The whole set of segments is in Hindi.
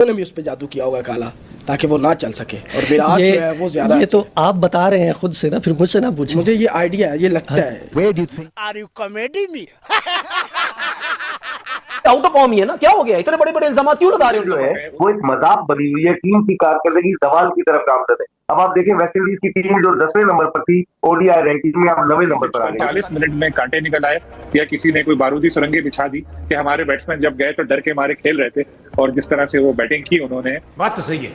उन्होंने भी उस पर जादू किया होगा काला, ताकि वो ना चल सके। और विराट जो है वो ज्यादा, ये तो आप बता रहे हैं खुद से ना, फिर मुझसे ना पूछें। मुझे ये आइडिया है, ये लगता है। Are you comedy me? Out of form ही है ना, क्या हो गया? इतने बड़े बड़े इल्जाम क्यों लगा रहे हो? जो है वो एक मजाक बनी हुई है, टीम की कारकर्दगी जवाल की तरफ नामजद है। अब आप देखें वेस्ट इंडीज की टीम जो 10वें नंबर पर थी ओडीआई रैंकिंग में, आप 9वें नंबर पर आ गए। 40 मिनट में कांटे निकल आए या किसी ने कोई बारूदी सुरंगें बिछा दी कि हमारे बैट्समैन जब गए तो डर के मारे खेल रहे थे, और जिस तरह से वो बैटिंग की उन्होंने। बात तो सही है।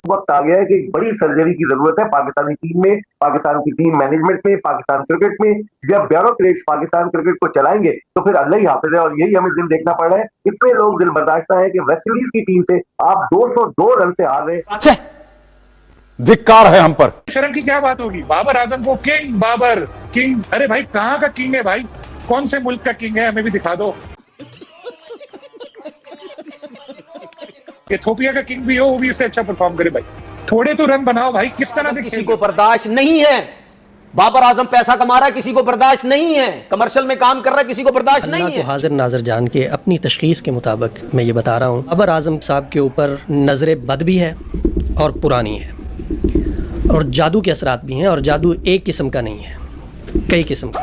वक्त आ गया है कि बड़ी सर्जरी की जरूरत है पाकिस्तानी टीम में, पाकिस्तान की टीम मैनेजमेंट में, पाकिस्तान क्रिकेट में। जब ब्यूरोक्रेट्स पाकिस्तान क्रिकेट को चलाएंगे तो फिर अल्लाह ही हाफिज है, और यही हमें दिन देखना पड़ रहा है। इतने लोग दिल बर्दाश्त है कि वेस्ट इंडीज की टीम से आप 202 रन से हार रहे हैं। धिक्कार है हम पर। शर्म की क्या बात होगी? बाबर आजम को किंग, बाबर किंग, अरे भाई कहाँ का किंग है भाई? कौन से मुल्क का किंग है? हमें भी दिखा दो। इथोपिया का किंग भी हो, वो भी इससे अच्छा परफॉर्म करे भाई। थोड़े तो रन बनाओ भाई। किस तरह से किसी को बर्दाश्त नहीं है। बाबर आजम पैसा कमा रहा है, किसी को बर्दाश्त नहीं है। कमर्शियल में काम कर रहा है, किसी को बर्दाश्त नहीं है। हाजिर नाजर जान के अपनी तशखीस के मुताबिक मैं ये बता रहा हूँ, बाबर आजम साहब के ऊपर नजर बद भी है और पुरानी है, और जादू के असरात भी हैं। और जादू एक किस्म का नहीं है, कई किस्म का।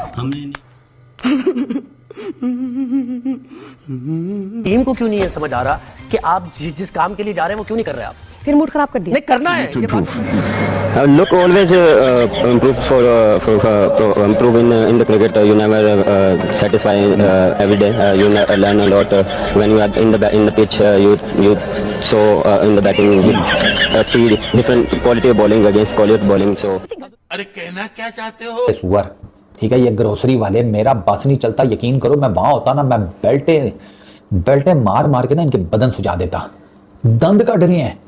टीम को क्यों नहीं है समझ आ रहा कि आप जिस काम के लिए जा रहे हैं वो क्यों नहीं कर रहे? आप फिर मूड खराब कर दिया। नहीं करना है ये बात। Look, always improve improve in the cricket. You never satisfy every day. You learn a lot when you are in the pitch. You so in the batting you see different quality of bowling against quality of bowling. So अरे कहना क्या चाहते हो? सुअर, ठीक है, ये ग्रोसरी वाले, मेरा बस नहीं चलता। यकीन करो मैं वहां होता ना, मैं बेल्टे मार मार के ना इनके बदन सुझा देता। दंद कट रहे हैं।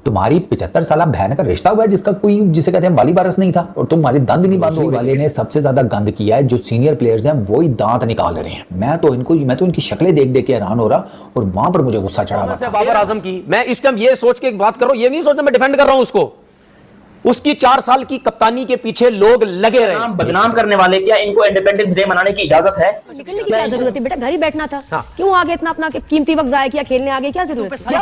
तुम्हारी 75 साल बहन का रिश्ता हुआ है जिसका कोई, जिसे कहते हैं वाली वारस नहीं था, और तुम्हारी दंद नहीं बंद हो। वाले ने सबसे ज्यादा गंद किया है, जो सीनियर प्लेयर्स हैं वो ही दांत निकाल रहे हैं। मैं तो इनकी शक्लें देख देख के हैरान हो रहा, और वहां पर मुझे गुस्सा चढ़ा हुआ। बाबर आजम की मैं इस टाइम ये सोच के बात कर रहा हूं, ये नहीं सोचना मैं डिफेंड कर रहा हूं उसको। उसकी 4 साल की कप्तानी के पीछे लोग लगे रहे। बदनाम करने वाले, क्या इनको इंडिपेंडेंस डे मनाने की इजाजत है? निकलने की क्या जरूरत है बेटा? घर ही बैठना था। क्यों आगे इतना अपना कीमती वक्त जाया किया? खेलने आगे क्या जरूरत है?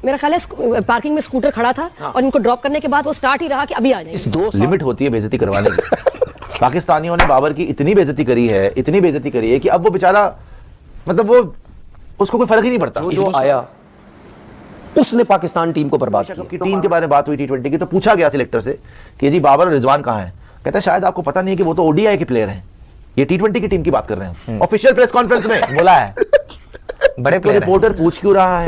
मेरा ख्याल है पार्किंग में स्कूटर खड़ा था और इनको ड्रॉप करने के बाद वो स्टार्ट ही रहा कि अभी आ जाए। इस 2 लिमिट होती है बेइज्जती करवाने की। पाकिस्तानियों ने बाबर की इतनी बेइज्जती करी है कि अब वो बेचारा, मतलब वो, उसको कोई फर्क ही नहीं पड़ता। जो आया उसने पाकिस्तान टीम को बर्बाद किया। टीम के बारे में बात हुई T20 की, तो पूछा गया सिलेक्टर से कि जी बाबर और रिजवान कहां हैं? कहता है शायद आपको पता नहीं है कि वो तो ओडीआई के प्लेयर हैं, ये T20 की टीम की बात कर रहे हैं। ऑफिशियल प्रेस कॉन्फ्रेंस में बोला है। बड़े प्लेयर रिपोर्टर पूछ क्यों रहा है,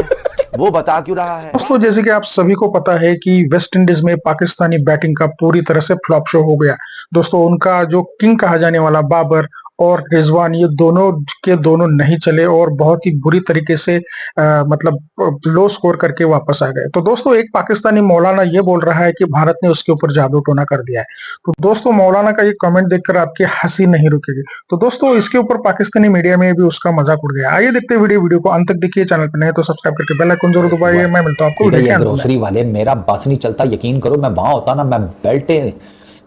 वो बता क्यों रहा है? दोस्तों, जैसे कि आप सभी को पता है कि वेस्ट इंडीज में पाकिस्तानी बैटिंग का पूरी तरह से फ्लॉप शो हो गया। दोस्तों, उनका जो किंग कहा जाने वाला बाबर और रिजवान, ये दोनों के दोनों नहीं चले और बहुत ही बुरी तरीके से मतलब लो स्कोर करके वापस आ गए। तो दोस्तों, एक पाकिस्तानी मौलाना ये बोल रहा है कि भारत ने उसके ऊपर जादू टोना कर दिया है। तो दोस्तों, मौलाना का ये कमेंट देखकर आपकी हंसी नहीं रुकेगी। तो दोस्तों, इसके ऊपर पाकिस्तानी मीडिया में भी उसका मजाक उड़ गया। आइए देखते हैं वीडियो को अंत तक देखिए। चैनल पर नए तो सब्सक्राइब करके बेल आइकन जरूर दबाइए। मैं मिलता हूं आपको ग्रोसरी वाले, मेरा बस नहीं चलता। यकीन करो मैं वहां होता ना, मैं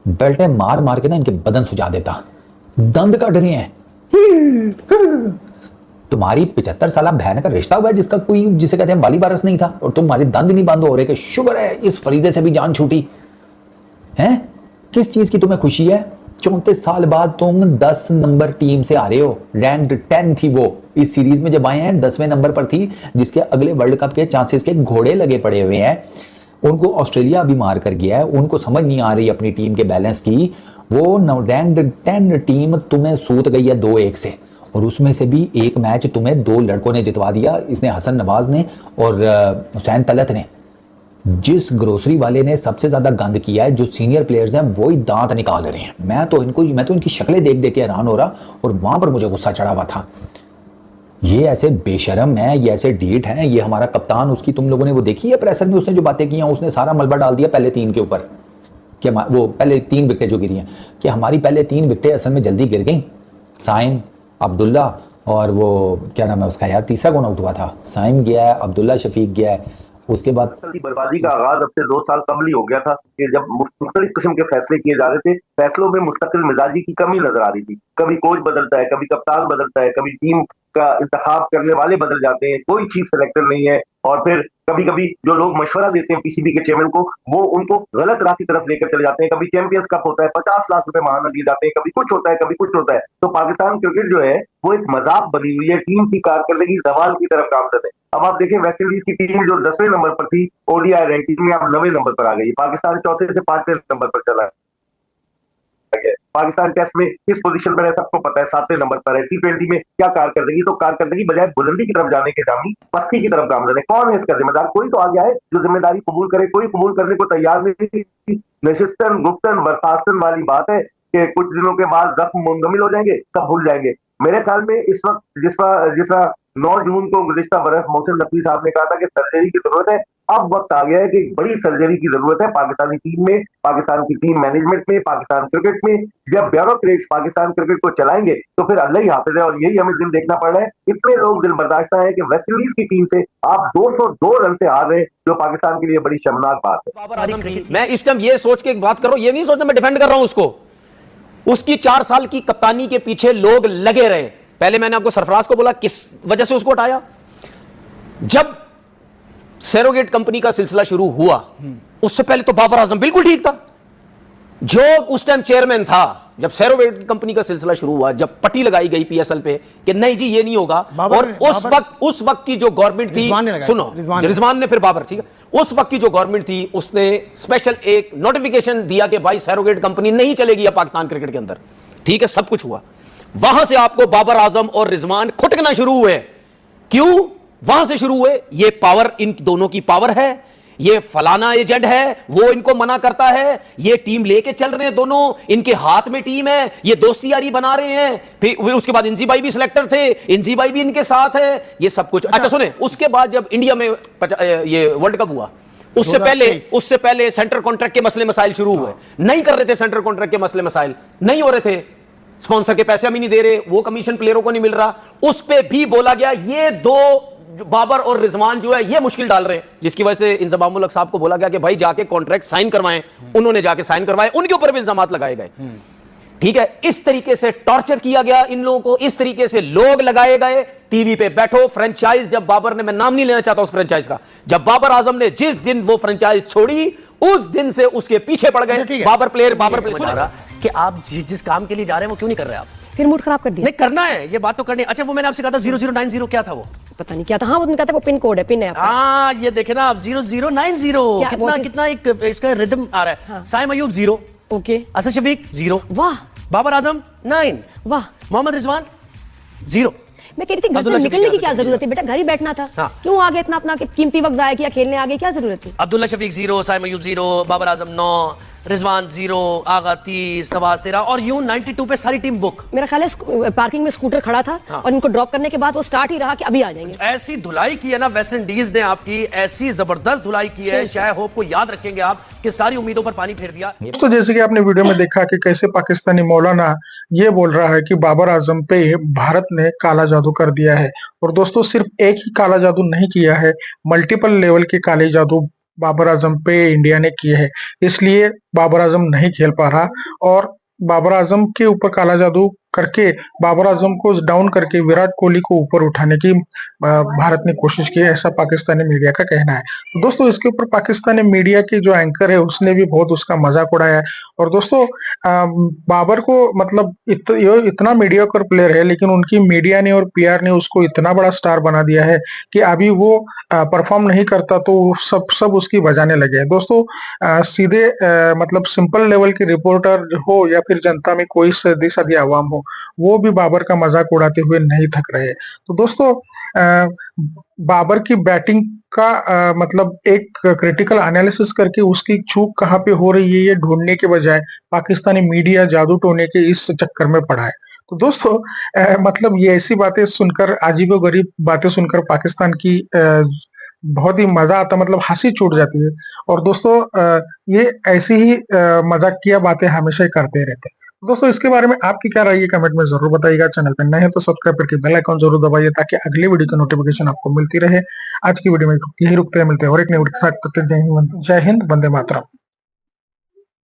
बेल्टे मार मार के ना इनके बदन सुझा देता। दंद कट रहे हैं। तुम्हारी 75 साल बहन का रिश्ता हुआ है जिसका कोई, जिसे कहते हैं वाली वारस नहीं था, और तुम्हारी दंद नहीं बंद हो रहे। कि शुक्र है इस फरीजे से भी जान छूटी है। किस चीज की तुम्हें खुशी है? 34 साल बाद तुम 10 नंबर टीम से आ रहे हो। रैंक्ड 10 थी वो इस सीरीज में, जब आए हैं 10वें नंबर पर थी, जिसके अगले वर्ल्ड कप के चांसेस के घोड़े लगे पड़े हुए हैं। उनको ऑस्ट्रेलिया भी मार कर गया है। उनको समझ नहीं आ रही अपनी टीम के बैलेंस की। वो रैंक्ड 10 टीम तुम्हें सूत गई है 2-1 से, और उसमें से भी एक मैच तुम्हें 2 लड़कों ने जितवा दिया। इसने हसन नवाज ने और हुसैन तलत ने। जिस ग्रोसरी वाले ने सबसे ज्यादा गंद किया है, जो सीनियर प्लेयर्स हैं वो ही दांत निकाल रहे हैं। मैं तो इनकी शक्लें देख देख के हैरान हो रहा, और वहां पर मुझे गुस्सा चढ़ा हुआ था। ये ऐसे बेशरम है, ये ऐसे डीट हैं। ये हमारा कप्तान, उसकी तुम लोगों ने वो देखी है प्रेसर में उसने जो बातें की हैं, उसने सारा मलबा डाल दिया पहले 3 के ऊपर। कि वो पहले 3 विकेटें जो गिरी हैं, कि हमारी पहले 3 विकेटें असल में जल्दी गिर गई। साइम, अब्दुल्ला और वो क्या नाम है उसका यार, तीसरा कौन आउट हुआ था? साइम गया है, अब्दुल्ला शफीक गया है। उसके बाद बर्बादी का आगाज अब से 2 साल कबल ही हो गया था कि जब मुख्तलिफ किस्म के फैसले किए जा रहे थे। फैसलों में मुस्तकिल मिजाजी की कमी नजर आ रही थी। कभी कोच बदलता है, कभी कप्तान बदलता है, कभी टीम का इंतखाब करने वाले बदल जाते हैं, कोई चीफ सेलेक्टर नहीं है। और फिर कभी कभी जो लोग मशवरा देते हैं पीसीबी के चेयरमैन को, वो उनको गलत राह की तरफ लेकर चले जाते हैं। कभी चैंपियंस कप होता है, 50 लाख रुपए महाना दिए जाते हैं, कभी कुछ होता है, कभी कुछ होता है। तो पाकिस्तान क्रिकेट जो है वो एक मजाक बनी हुई है, टीम की कारकर्दगी जवाल की तरफ काम कर रहे हैं। अब आप देखें वेस्ट इंडीज की टीम जो 10वें नंबर पर थी ओडीआई रैंकिंग में, अब 9वें नंबर पर आ गई। पाकिस्तान चौथे से 5वें नंबर पर चला है। पाकिस्तान टेस्ट में किस पोजीशन पर है सबको पता है, 7वें नंबर पर है। टी20 में क्या कारकर्दगी, तो कारकर्दगी बजाय बुलंदी की तरफ जाने के दामी पस्ती की तरफ गामजन है। कौन है इसका जिम्मेदार? कोई तो आ गया है जो जिम्मेदारी कबूल करे, कोई कबूल करने को तैयार नहीं। नशिस्तन गुफ्तन बर्खास्तन वाली बात है कि कुछ दिनों के बाद जख्म मुंजमिल हो जाएंगे, सब भूल जाएंगे। मेरे ख्याल में इस वक्त जिस 9 जून को गुज़िश्ता बरस मोहसिन नकवी साहब ने कहा था कि सर्जरी की जरूरत है, अब वक्त आ गया है कि बड़ी सर्जरी की जरूरत है पाकिस्तानी टीम में, पाकिस्तान की टीम मैनेजमेंट में, पाकिस्तान क्रिकेट में। जब ब्यूरोक्रेट्स पाकिस्तान क्रिकेट को चलाएंगे तो फिर अल्लाह ही हाफिज है, और यही हमें दिन देखना पड़ रहा है। इतने लोग दिल बर्दाश्त है कि वेस्ट इंडीज की टीम से आप 202 रन से हार रहे हैं, जो पाकिस्तान के लिए बड़ी शर्मनाक बात है। मैं इस टाइम ये सोच के एक बात कर रहा हूं, ये नहीं सोचता मैं डिफेंड कर रहा हूं उसको। उसकी 4 साल की कप्तानी के पीछे लोग लगे रहे। पहले मैंने आपको सरफराज को बोला किस वजह से उसको हटाया। जब सैरोगेट कंपनी का सिलसिला शुरू हुआ उससे पहले तो बाबर आजम बिल्कुल ठीक था, जो उस टाइम चेयरमैन था। जब सैरोगेट कंपनी का सिलसिला शुरू हुआ, जब पट्टी लगाई गई पीएसएल पे कि नहीं जी ये नहीं होगा, और उस वक्त की जो गवर्नमेंट थी, सुनो रिजवान ने फिर बाबर, ठीक है, उस वक्त की जो गवर्नमेंट थी उसने स्पेशल एक नोटिफिकेशन दिया कि भाई सैरोगेट कंपनी नहीं चलेगी अब पाकिस्तान क्रिकेट के अंदर, ठीक है, सब कुछ हुआ। वहां से आपको बाबर आजम और रिजवान खुटकना शुरू हुए। क्यों वहां से शुरू हुए? ये पावर इन दोनों की पावर है, ये फलाना एजेंट है, वो इनको मना करता है, ये टीम लेके चल रहे हैं दोनों, इनके हाथ में टीम है, ये दोस्ती यारी बना रहे हैं। फिर उसके बाद इंजी भाई भी सिलेक्टर थे, इंजी भाई भी इनके साथ है, ये सब कुछ। अच्छा सुने, उसके बाद जब इंडिया में ये वर्ल्ड कप हुआ, उससे पहले सेंट्रल कॉन्ट्रैक्ट के मसले मसाइल शुरू हुए। नहीं कर रहे थे सेंट्रल कॉन्ट्रैक्ट के मसले मसाइल, नहीं हो रहे थे, स्पॉन्सर के पैसे हम ही नहीं दे रहे, वो कमीशन प्लेयरों को नहीं मिल रहा, उस पे भी बोला गया ये दो बाबर और रिजवान जो है ये मुश्किल डाल रहे हैं, जिसकी वजह से इंजमामुल हक साहब को बोला गया कि भाई जाके कॉन्ट्रैक्ट साइन करवाएं। उन्होंने जाके साइन करवाए, उनके ऊपर भी इल्जामात लगाए गए। ठीक है, इस तरीके से टॉर्चर किया गया इन लोगों को, इस तरीके से लोग लगाए गए। टीवी पे बैठो, फ्रेंचाइज जब बाबर ने, मैं नाम नहीं लेना चाहता उस फ्रेंचाइज का, जब बाबर आजम ने जिस दिन वो फ्रेंचाइज छोड़ी उस दिन से उसके पीछे पड़ गए बाबर प्लेयर कि आप जिस काम के लिए जा रहे हैं वो क्यों नहीं कर रहे आप? फिर मूड खराब कर दिया। नहीं करना है, ये बात तो करनी है। अच्छा वो मैंने आपसे कहा था 0090 क्या था वो? पता नहीं क्या था। हाँ वो कहता है वो पिन कोड है, पिन है आपका। हाँ ये देखे ना आप 0090 कितना एक इसका रिदम आ रहा है। साइम अयूब 0, ओके, असद शफीक 0, वाह, बाबर आजम 9, वाह, मोहम्मद रिजवान 0। मैं कह रही थी घर से निकलने की क्या जरूरत है बेटा, घर ही बैठना था। हाँ। क्यों आगे इतना अपना कीमती वक्त जाया किया, खेलने आगे क्या जरूरत थी? अब्दुल्ला शफीक 0, साइम अयूब 0, बाबर आजम 9, रिजवान 0, आगा 30, नवाज 13 और यूं 92 पे सारी टीम बुक। मेरा ख्याल है पार्किंग में स्कूटर खड़ा था। हाँ। और इनको ड्रॉप करने के बाद वो स्टार्ट ही रहा कि अभी आ जाएंगे। ऐसी धुलाई की है ना वेस्ट इंडीज ने आपकी, ऐसी जबरदस्त धुलाई की है, शायद होप को याद रखेंगे आप कि सारी उम्मीदों पर पानी फेर दिया। तो जैसे कि आपने वीडियो में देखा कि कैसे पाकिस्तानी मौलाना ये बोल रहा है कि बाबर आजम पे भारत ने काला जादू कर दिया है। और दोस्तों सिर्फ एक ही काला जादू नहीं किया है, मल्टीपल लेवल के काले जादू बाबर आजम पे इंडिया ने किए हैं, इसलिए बाबर आजम नहीं खेल पा रहा। और बाबर आजम के ऊपर काला जादू करके बाबर आजम को डाउन करके विराट कोहली को ऊपर उठाने की भारत ने कोशिश की है, ऐसा पाकिस्तानी मीडिया का कहना है। तो दोस्तों इसके ऊपर पाकिस्तानी मीडिया की जो एंकर है उसने भी बहुत उसका मजाक उड़ाया है। और दोस्तों बाबर को मतलब इतना मीडियोकर प्लेयर है, लेकिन उनकी मीडिया ने और पीआर ने उसको इतना बड़ा स्टार बना दिया है कि अभी वो परफॉर्म नहीं करता तो सब उसकी बजाने लगे हैं। दोस्तों सीधे मतलब सिंपल लेवल के रिपोर्टर हो या फिर जनता में कोई सीधी सादी आवाम हो, वो भी बाबर का मजाक उड़ाते हुए नहीं थक रहे। तो दोस्तों बाबर की बैटिंग का मतलब एक क्रिटिकल एनालिसिस करके उसकी चूक कहाँ पे हो रही है ये ढूंढने के बजाय पाकिस्तानी मीडिया जादू टोने के इस चक्कर में पड़ा है। तो दोस्तों मतलब ये ऐसी बातें सुनकर, अजीबोगरीब बातें सुनकर पाकिस्तान की बहुत ही मजा आता, मतलब हंसी छूट जाती है। और दोस्तों ये ऐसी ही मजाकिया बातें हमेशा ही करते रहते हैं। दोस्तों इसके बारे में आपकी क्या राय है कमेंट में जरूर बताइएगा। चैनल पर नए हैं तो सब्सक्राइब करके बेल आइकन जरूर दबाइए ताकि अगली वीडियो की नोटिफिकेशन आपको मिलती रहे। आज की वीडियो में यही रुकते हैं, मिलते हैं और एक नई वीडियो के साथ। जय हिंद, वंदे मातरम।